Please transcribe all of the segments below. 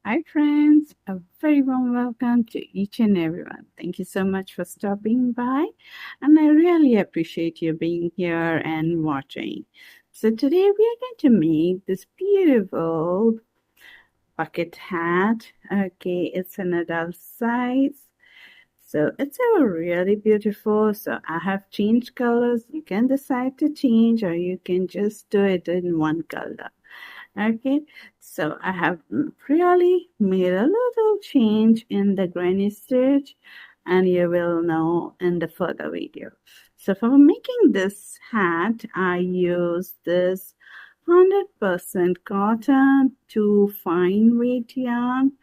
Hi friends, a very warm welcome to each and everyone. Thank you so much for stopping by, and I really appreciate you being here and watching. So today we are going to make this beautiful bucket hat. Okay, it's an adult size. So it's a really beautiful. So I have changed colors. You can decide to change or you can just do it in one color. Okay, so I have really made a little change in the granny stitch, and you will know in the further video. So for making this hat, I use this 100% cotton to fine weight yarn.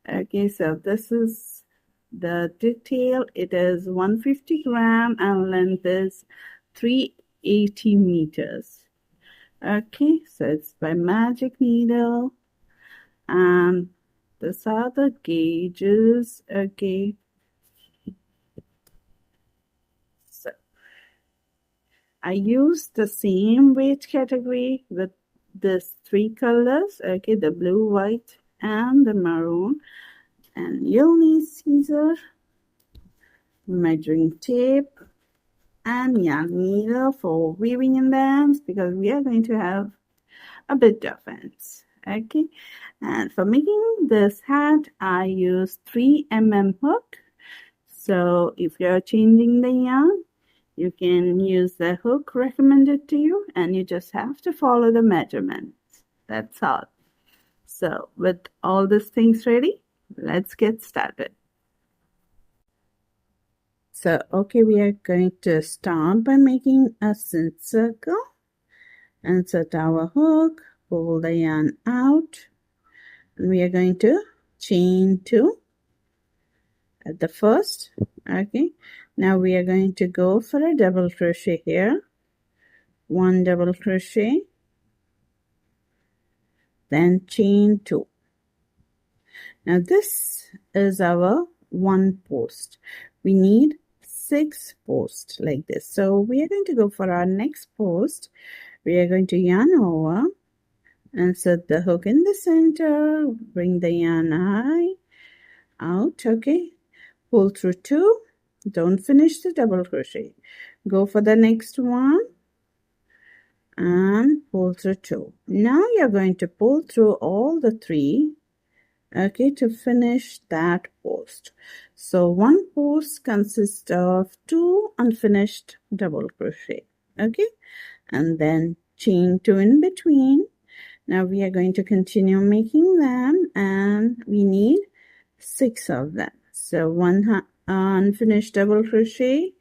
Okay, so this is the detail. It is 150 gram and length is 380 meters. Okay, so it's by Magic Needle, and these are the gauges. Okay, so I use the same weight category with these three colors. Okay, the blue, white, and the maroon. And you'll need scissors, measuring tape, and yarn needle for weaving in the ends because we are going to have a bit of ends. Okay, and for making this hat I use 3 mm hook. So if you're changing the yarn, you can use the hook recommended to you, and you just have to follow the measurements. That's all. So with all these things ready, let's get started. So okay, we are going to start by making a cinch circle. Insert our hook, pull the yarn out, and we are going to chain 2 at the first. Okay, now we are going to go for a double crochet here, 1 double crochet, then chain 2. Now this is our 1 post. We need 6 posts like this. So we are going to go for our next post. We are going to yarn over, insert the hook in the center, bring the yarn eye out. Okay, pull through 2, don't finish the double crochet, go for the next one and pull through 2. Now you're going to pull through all the 3, okay, to finish that post. So one post consists of 2 unfinished double crochet. Okay, and then chain 2 in between. Now we are going to continue making them, and we need 6 of them. So 1 unfinished double crochet,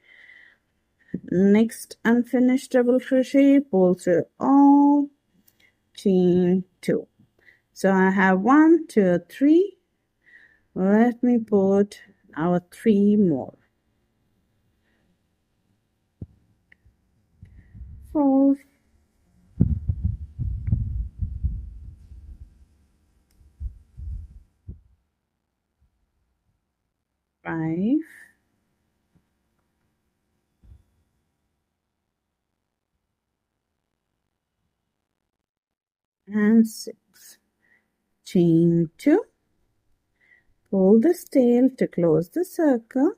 next unfinished double crochet, pull through all, chain 2. So I have 1 2 3. Let me put our 3 more. 4, 5, and 6. Chain 2. Pull this tail to close the circle.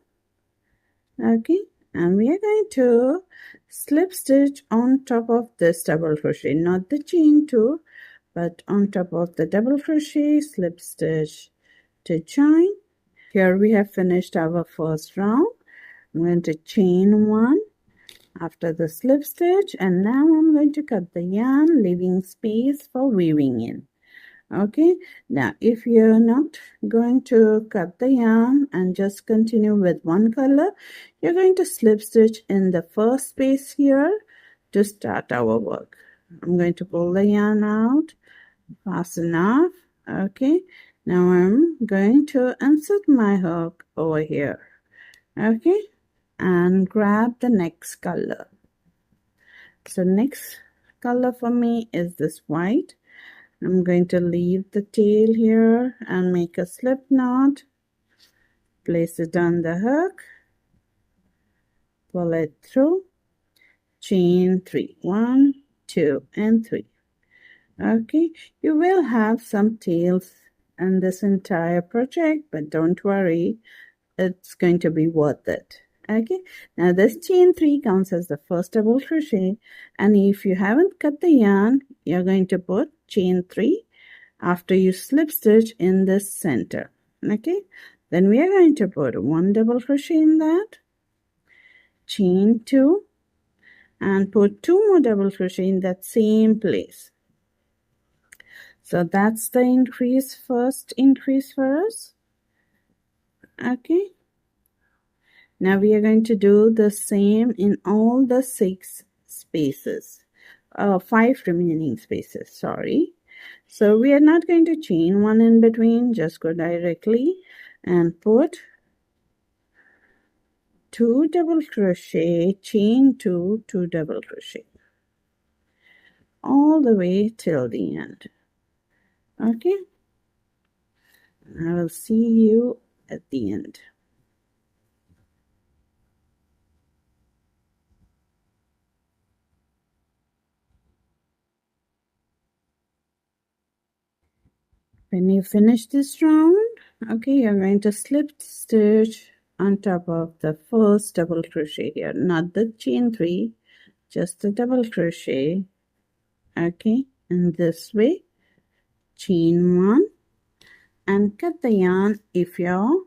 Okay, and we are going to slip stitch on top of this double crochet, not the chain 2, but on top of the double crochet, slip stitch to join. Here we have finished our first round. I'm going to chain 1 after the slip stitch, and now I'm going to cut the yarn, leaving space for weaving in. Okay, now if you're not going to cut the yarn and just continue with one color, you're going to slip stitch in the first space here to start our work. I'm going to pull the yarn out, fasten off. Okay, now I'm going to insert my hook over here. Okay, and grab the next color. So next color for me is this white. I'm going to leave the tail here and make a slip knot. Place it on the hook. Pull it through. Chain 3. 1, 2, and 3. Okay, you will have some tails in this entire project, but don't worry, it's going to be worth it. Okay, now this chain 3 counts as the first double crochet, and if you haven't cut the yarn, you're going to put chain 3 after you slip stitch in this center. Okay, then we are going to put 1 double crochet in that, chain 2, and put 2 more double crochet in that same place. So that's the increase, first increase for us. Okay, now we are going to do the same in all the 6 spaces, 5 remaining spaces, sorry. So we are not going to chain 1 in between, just go directly and put 2 double crochet, chain 2, 2 double crochet all the way till the end. Okay, I will see you at the end. When you finish this round, okay, you're going to slip stitch on top of the first double crochet here, not the chain 3, just the double crochet. Okay, in this way, chain 1 and cut the yarn if you're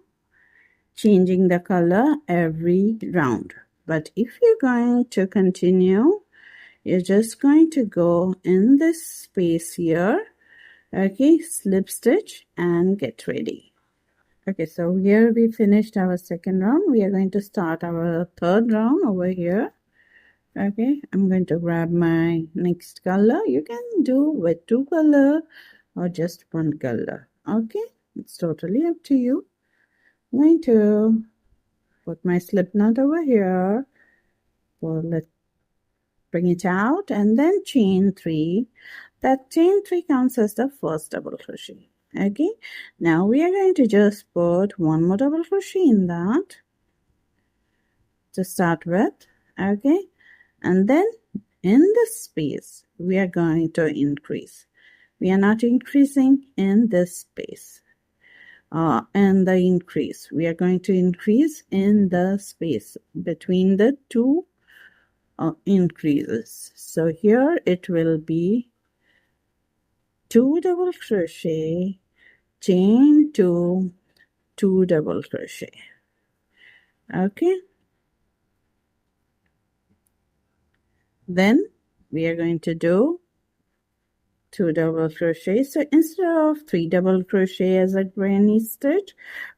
changing the color every round. But if you're going to continue, you're just going to go in this space here. Okay, slip stitch and get ready. Okay, so here we finished our second round. We are going to start our third round over here. Okay, I'm going to grab my next color. You can do with 2 color or just 1 color. Okay, it's totally up to you. I'm going to put my slip knot over here. Pull it, bring it out, and then chain 3. That chain 3 counts as the first double crochet. Okay, now we are going to just put 1 more double crochet in that to start with. Okay, and then in this space we are going to increase. We are not increasing in this space. And the increase, we are going to increase in the space between the 2 increases. So here it will be 2 double crochet, chain 2, 2 double crochet. Okay, then we are going to do 2 double crochet. So instead of 3 double crochet as a granny stitch,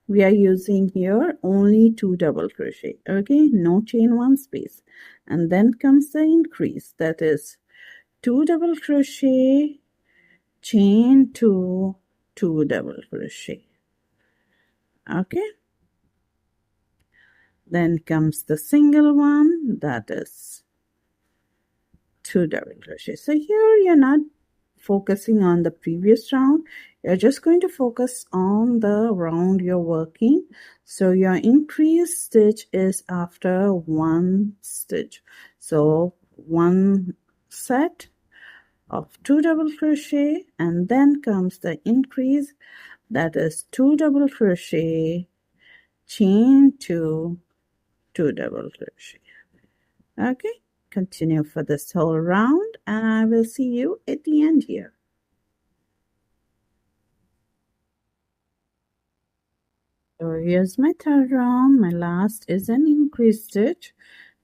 we are using here only 2 double crochet. Okay, no chain 1 space, and then comes the increase, that is 2 double crochet, chain 2, 2 double crochet. Okay, then comes the single one, that is 2 double crochet. So here you're not focusing on the previous round, you're just going to focus on the round you're working. So your increase stitch is after 1 stitch. So 1 set of 2 double crochet, and then comes the increase, that is 2 double crochet, chain 2, 2 double crochet. Okay, continue for this whole round, and I will see you at the end here. So here's my third round. My last is an increase stitch.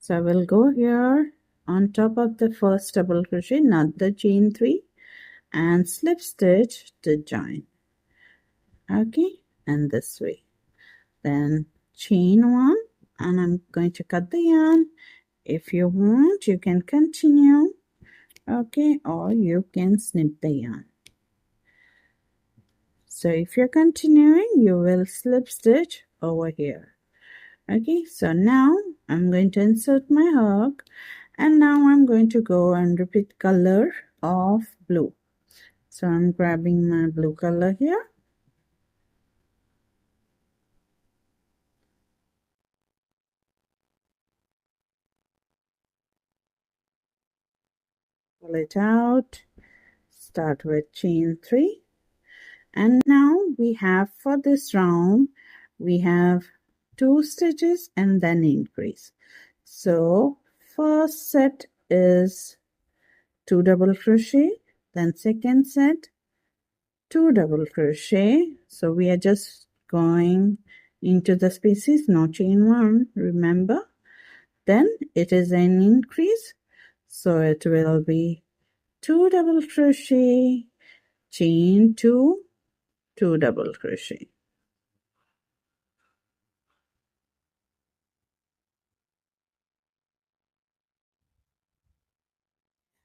So I will go here on top of the first double crochet, not the chain 3, and slip stitch to join. Okay, and this way. Then chain 1, and I'm going to cut the yarn. If you want, you can continue. Okay, or you can snip the yarn. So if you're continuing, you will slip stitch over here. Okay, so now I'm going to insert my hook, and now I'm going to go and repeat color of blue. So I'm grabbing my blue color here. Pull it out, start with chain 3, And now we have for this round, we have 2 stitches and then increase. So first set is 2 double crochet, then second set 2 double crochet. So we are just going into the spaces, no chain 1, remember. Then it is an increase, so it will be 2 double crochet, chain 2, 2 double crochet.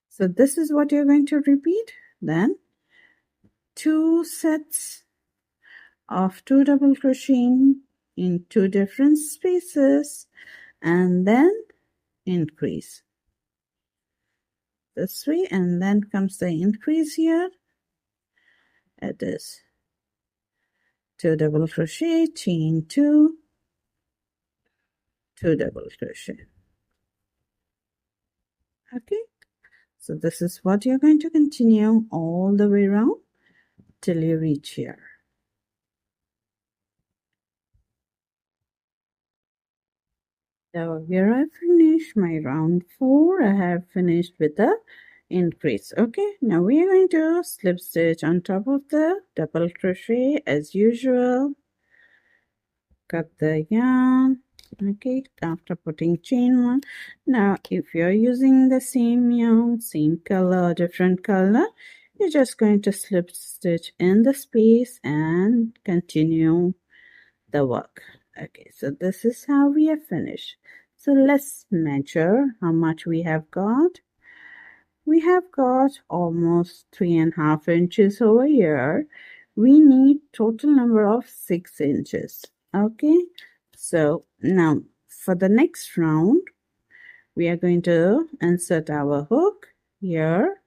So this is what you're going to repeat. Then 2 sets of 2 double crocheting in 2 different spaces, and then increase this way, and then comes the increase here. It is 2 double crochet, chain 2, 2 double crochet. Okay, so this is what you're going to continue all the way around till you reach here. So here I finished my round 4. I have finished with the increase. Okay, now we are going to slip stitch on top of the double crochet as usual. Cut the yarn. Okay, after putting chain 1. Now if you're using the same yarn, same color, different color, you're just going to slip stitch in the space and continue the work. Okay, so this is how we have finished. So let's measure how much we have got. We have got almost 3.5 inches over here. We need total number of 6 inches. Okay, so now for the next round, we are going to insert our hook here.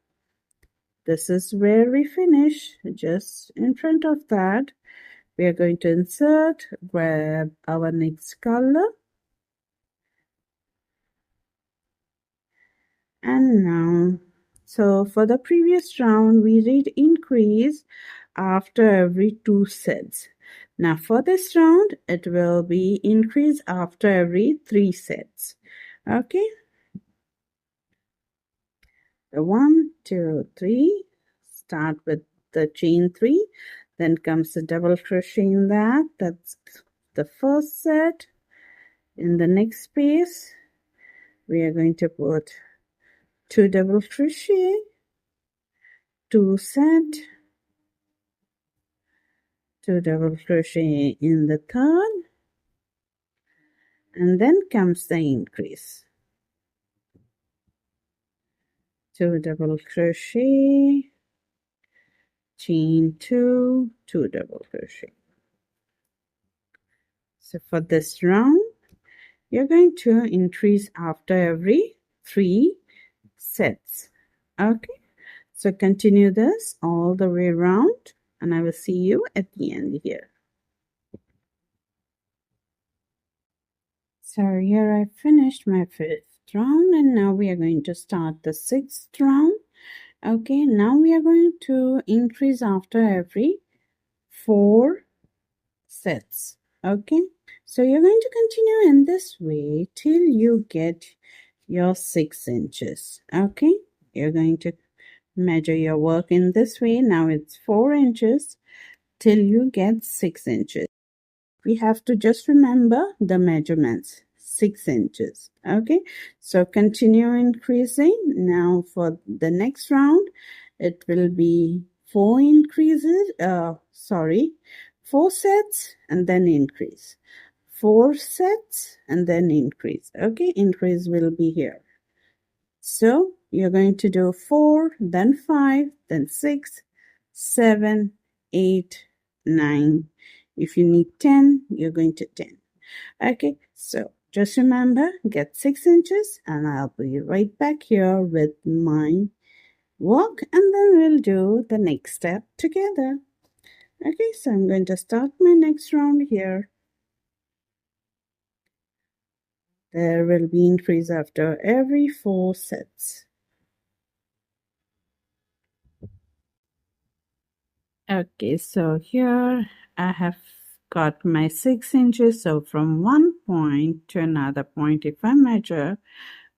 This is where we finish. Just in front of that, we are going to insert, grab our next color, and now, so for the previous round we did increase after every 2 sets. Now for this round it will be increase after every 3 sets. Okay, the 1 2 3, start with the chain 3, then comes the double crochet in that. That's the first set. In the next space we are going to put 2 double crochet, 2 set, 2 double crochet in the third, and then comes the increase. 2 double crochet, chain 2, 2 double crochet. So for this round you're going to increase after every 3 sets. Okay, so continue this all the way around and I will see you at the end here. So here I finished my 5th round and now we are going to start the 6th round. Okay, now we are going to increase after every 4 sets. Okay, so you're going to continue in this way till you get your 6 inches. Okay, you're going to measure your work in this way. Now it's 4 inches till you get 6 inches. We have to just remember the measurements, 6 inches. Okay, so continue increasing. Now for the next round it will be 4 increases, 4 sets and then increase, 4 sets and then increase. Okay, increase will be here. So you're going to do 4, then 5, then 6, 7, 8, 9. If you need 10, you're going to 10. Okay, so just remember, get 6 inches and I'll be right back here with my work and then we'll do the next step together. Okay, so I'm going to start my next round here. There will be increase after every 4 sets. Okay, so here I have got my 6 inches. So from one point to another point, if I measure,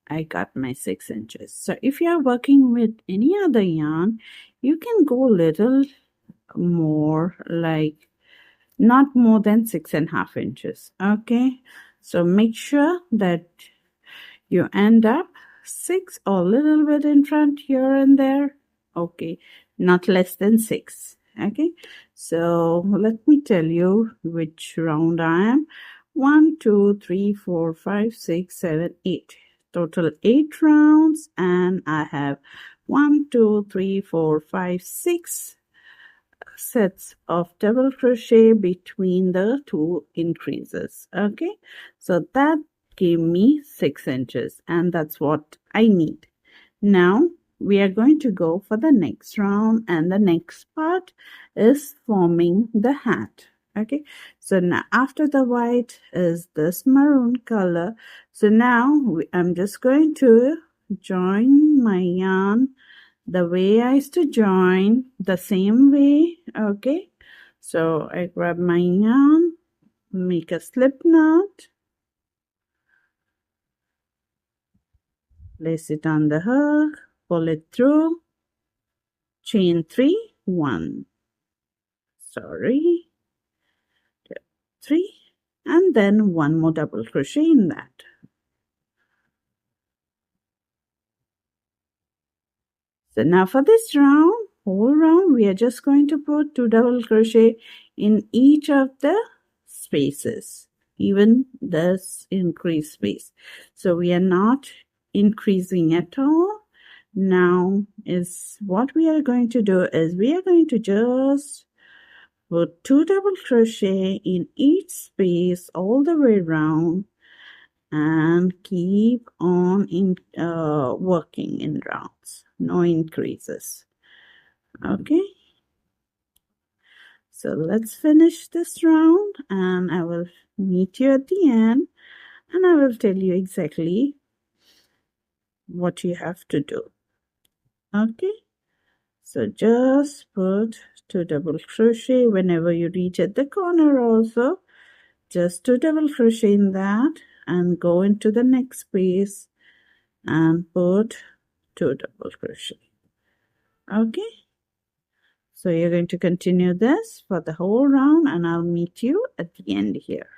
I got my 6 inches. So if you're working with any other yarn, you can go little more, like not more than 6.5 inches. Okay, so make sure that you end up 6 or a little bit in front here and there. Okay, not less than 6. Okay, so let me tell you which round I am. 1, 2, 3, 4, 5, 6, 7, 8. Total 8 rounds, and I have 1, 2, 3, 4, 5, 6 sets of double crochet between the two increases. Okay, so that gave me 6 inches, and that's what I need. Now we are going to go for the next round, and the next part is forming the hat. Okay, so now after the white is this maroon color. So now I'm just going to join my yarn the way I used to join, the same way. Okay, so I grab my yarn, make a slip knot, place it on the hook, pull it through, chain 3, 1, sorry, 3, and then 1 more double crochet in that. So now for this round, whole round, we are just going to put 2 double crochet in each of the spaces, even this increased space. So we are not increasing at all. Now is what we are going to do is we are going to just put 2 double crochet in each space all the way around and keep on working in rounds, no increases. Okay, so let's finish this round, and I will meet you at the end, and I will tell you exactly what you have to do. Okay, so just put 2 double crochet whenever you reach at the corner. Also just 2 double crochet in that, and go into the next space and put 2 double crochet. Okay, so you're going to continue this for the whole round, and I'll meet you at the end here.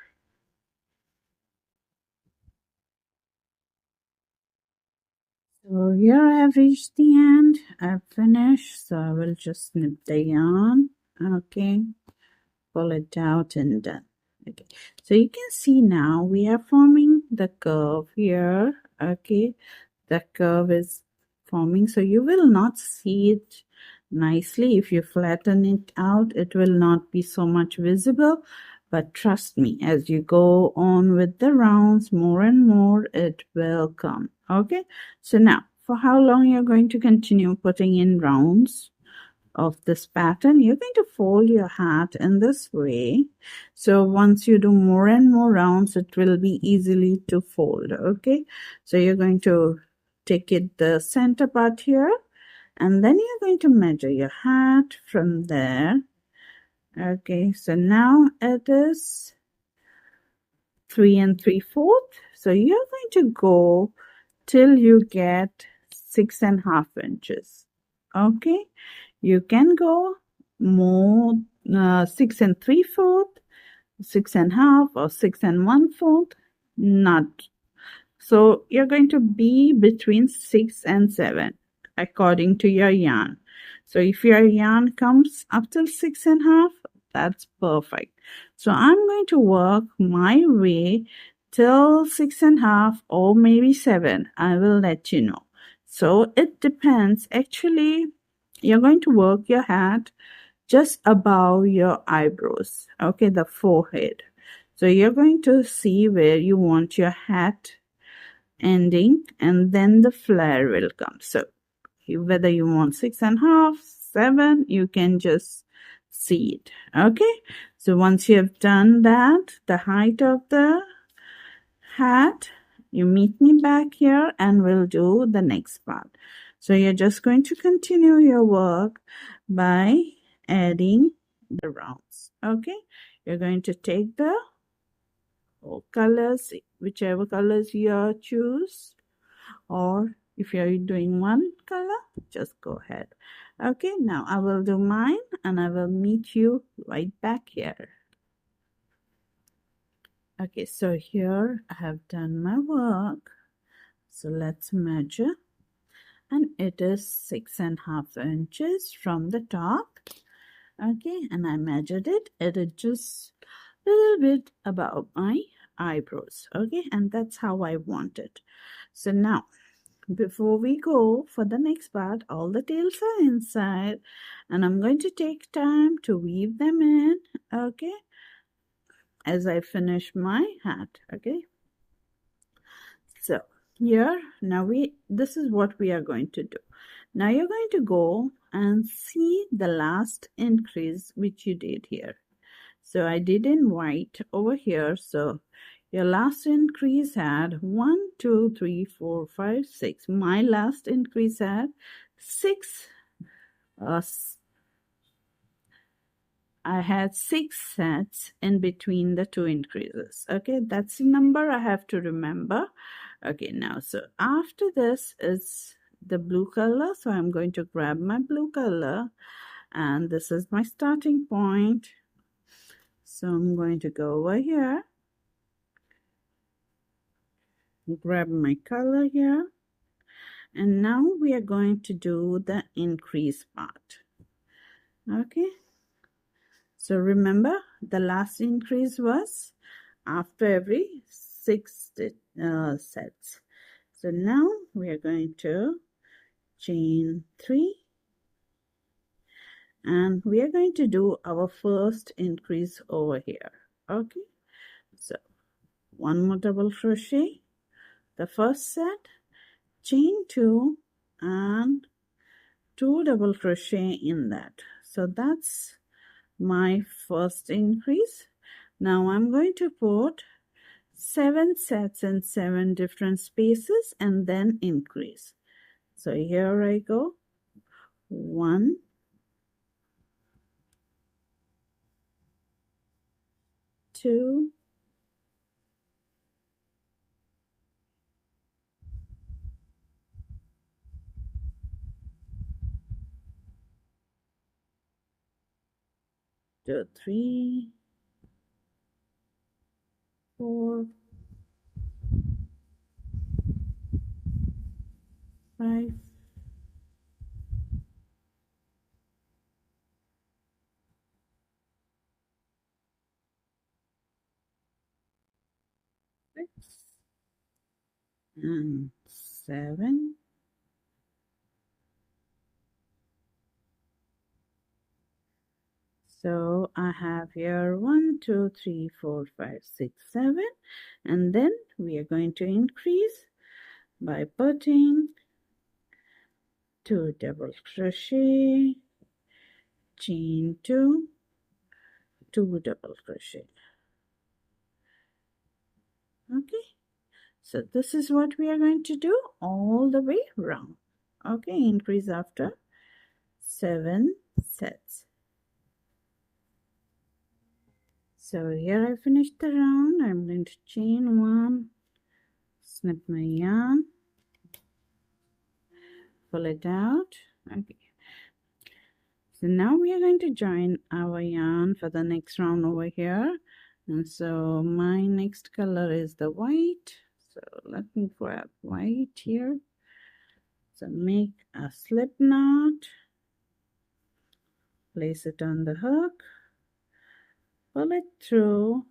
So here I have reached the end. I've finished, so I will just snip the yarn. Okay, pull it out and done. Okay, so you can see now we are forming the curve here. Okay, the curve is forming, so you will not see it nicely. If you flatten it out, it will not be so much visible, but trust me, as you go on with the rounds more and more, it will come. Okay, so now for how long you're going to continue putting in rounds of this pattern, you're going to fold your hat in this way. So once you do more and more rounds, it will be easily to fold. Okay, so you're going to take it the center part here, and then you're going to measure your hat from there. Okay, so now it is 3 3/4. So you're going to go till you get 6.5 inches. Okay, you can go more 6 3/4, 6.5, or 6 1/4. Not so you're going to be between 6 and 7 according to your yarn. So if your yarn comes up till 6.5, that's perfect. So I'm going to work my way till 6.5 or maybe 7. I will let you know. So it depends. Actually, you're going to work your hat just above your eyebrows. Okay, the forehead. So you're going to see where you want your hat ending, and then the flare will come. So whether you want 6.5, 7, you can just see it. Okay, so once you have done that, the height of the hat, you meet me back here and we'll do the next part. So you're just going to continue your work by adding the rounds. Okay, you're going to take the colors, whichever colors you choose, or if you're doing one color, just go ahead. Okay, now I will do mine and I will meet you right back here. Okay, so here I have done my work. So let's measure, and it is 6.5 inches from the top. Okay, and I measured it. It is just a little bit above my eyebrows. Okay, and that's how I want it. So now, before we go for the next part, all the tails are inside, and I'm going to take time to weave them in. Okay, as I finish my hat. Okay, so here now this is what we are going to do. Now you're going to go and see the last increase which you did here. So I did in white over here. So your last increase had 1 2 3 4 5 6. My last increase had 6. I had 6 sets in between the 2 increases. Okay, that's the number I have to remember. Okay, now so after this is the blue color. So I'm going to grab my blue color, and this is my starting point. So I'm going to go over here, grab my color here, and now we are going to do the increase part. Okay, so remember the last increase was after every 6 sets. So now we are going to chain 3, and we are going to do our first increase over here. Okay, so 1 more double crochet, the first set, chain 2 and 2 double crochet in that. So that's my first increase. Now I'm going to put 7 sets in 7 different spaces and then increase. So here I go, 1, 2, 3, 4, 5, 6, and 7. So I have here 1 2 3 4 5 6 7, and then we are going to increase by putting 2 double crochet, chain 2, 2 double crochet. Okay, so this is what we are going to do all the way around. Okay, increase after 7 sets. So here I finished the round. I'm going to chain 1, snip my yarn, pull it out. Okay, so now we are going to join our yarn for the next round over here. And so my next color is the white. So let me grab white here. So make a slip knot, place it on the hook, pull it through,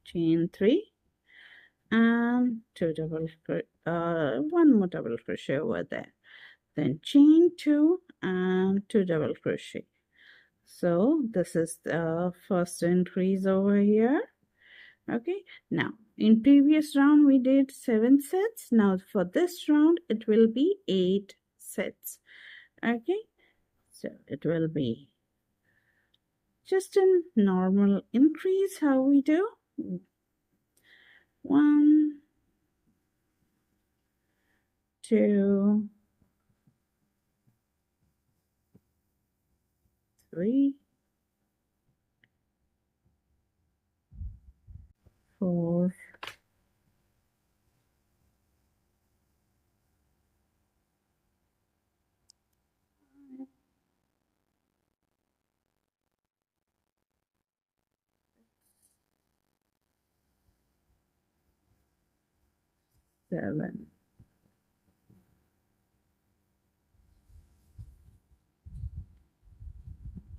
chain 3, and 1 more double crochet over there. Then chain 2 and 2 double crochet. So this is the first increase over here. Okay, now in previous round we did 7 sets. Now for this round it will be 8 sets. Okay, so it will be just a normal increase how we do. 1 2 3, 4, 7,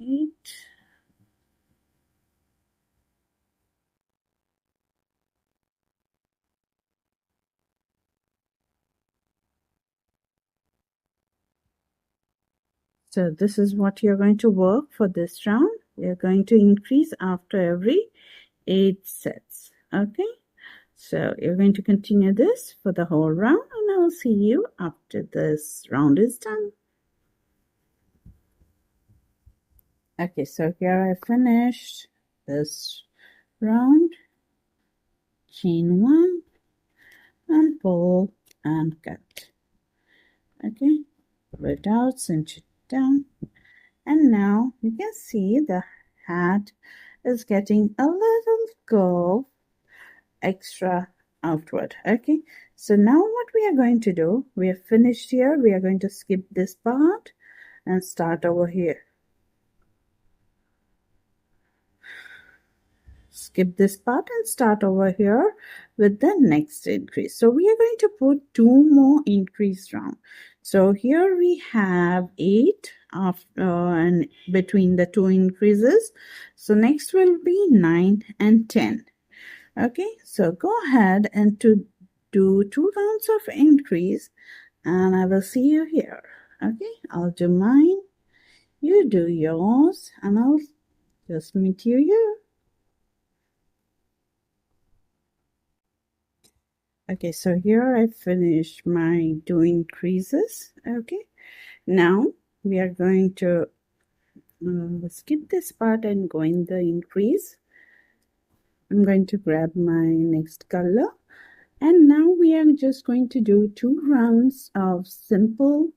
8, so this is what you're going to work for this round. You're going to increase after every 8 sets. Okay, so you're going to continue this for the whole round, and I will see you after this round is done. Okay, so here I finished this round. Chain 1 and pull and cut. Okay, pull it out, cinch it down, and now you can see the hat is getting a little curve extra outward. Okay, so now what we are going to do, we have finished here, we are going to skip this part and start over here. Skip this part and start over here with the next increase. So we are going to put 2 more increase round. So here we have 8 after and between the 2 increases. So next will be 9 and 10. Okay, so go ahead and to do 2 rounds of increase, and I will see you here. Okay, I'll do mine, you do yours, and I'll just meet you here. Okay, so here I finished my 2 increases. Okay, now we are going to skip this part and go in the increase. I'm going to grab my next color, and now we are just going to do 2 rounds of simple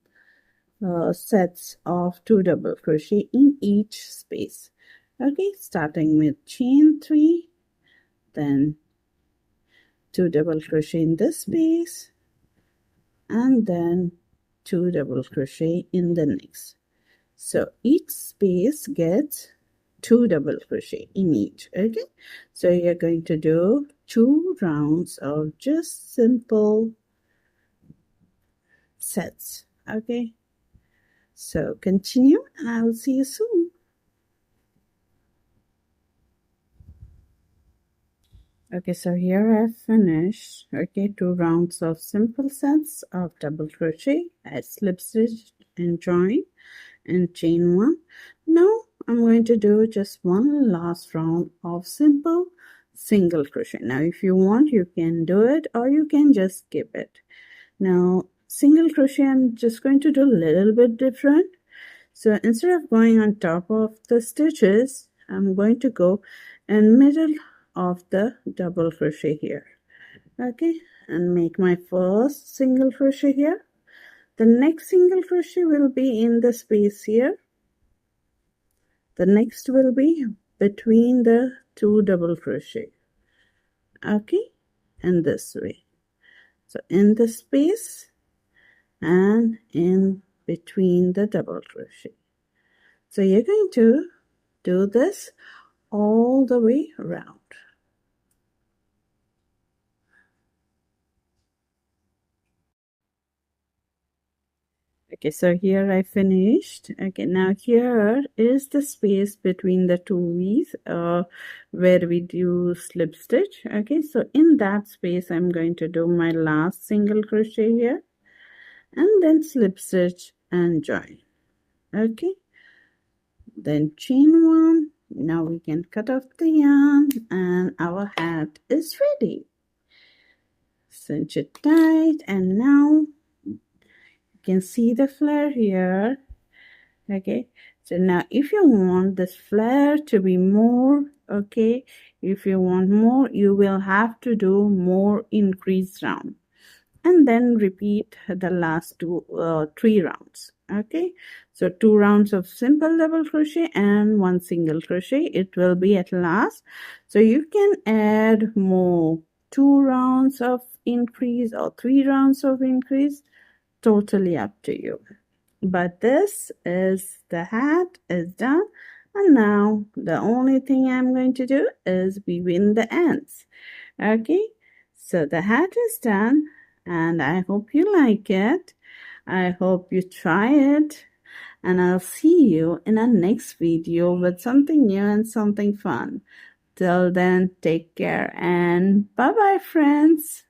sets of 2 double crochet in each space. Okay, starting with chain 3, then 2 double crochet in this space, and then 2 double crochet in the next. So each space gets 2 double crochet in each. Okay, so you're going to do 2 rounds of just simple sets. Okay, so continue, and I'll see you soon. Okay, so here I've finished 2 rounds of simple sets of double crochet. I slip stitch and join and chain 1. Now I'm going to do just one last round of simple single crochet. Now if you want, you can do it, or you can just skip it. Now single crochet, I'm just going to do a little bit different. So instead of going on top of the stitches, I'm going to go in middle of the double crochet here. Okay, and make my first single crochet here. The next single crochet will be in the space here. The next will be between the 2 double crochet. Okay, and this way. So in the space and in between the double crochet. So you're going to do this all the way around. Okay, so here I finished. Okay, now here is the space between the 2 V's where we do slip stitch. Okay, so in that space I'm going to do my last single crochet here and then slip stitch and join. Okay, then chain 1. Now we can cut off the yarn and our hat is ready. Cinch it tight, and now you can see the flare here. Okay, so now if you want this flare to be more, okay, if you want more, you will have to do more increase round. and then repeat the last three rounds. Okay, so 2 rounds of simple double crochet and 1 single crochet. It will be at last. So you can add more 2 rounds of increase or 3 rounds of increase, totally up to you. But this is the hat is done, and now the only thing I'm going to do is weave in the ends. Okay, so the hat is done, and I hope you like it. I hope you try it, and I'll see you in our next video with something new and something fun. Till then, take care and bye bye, friends.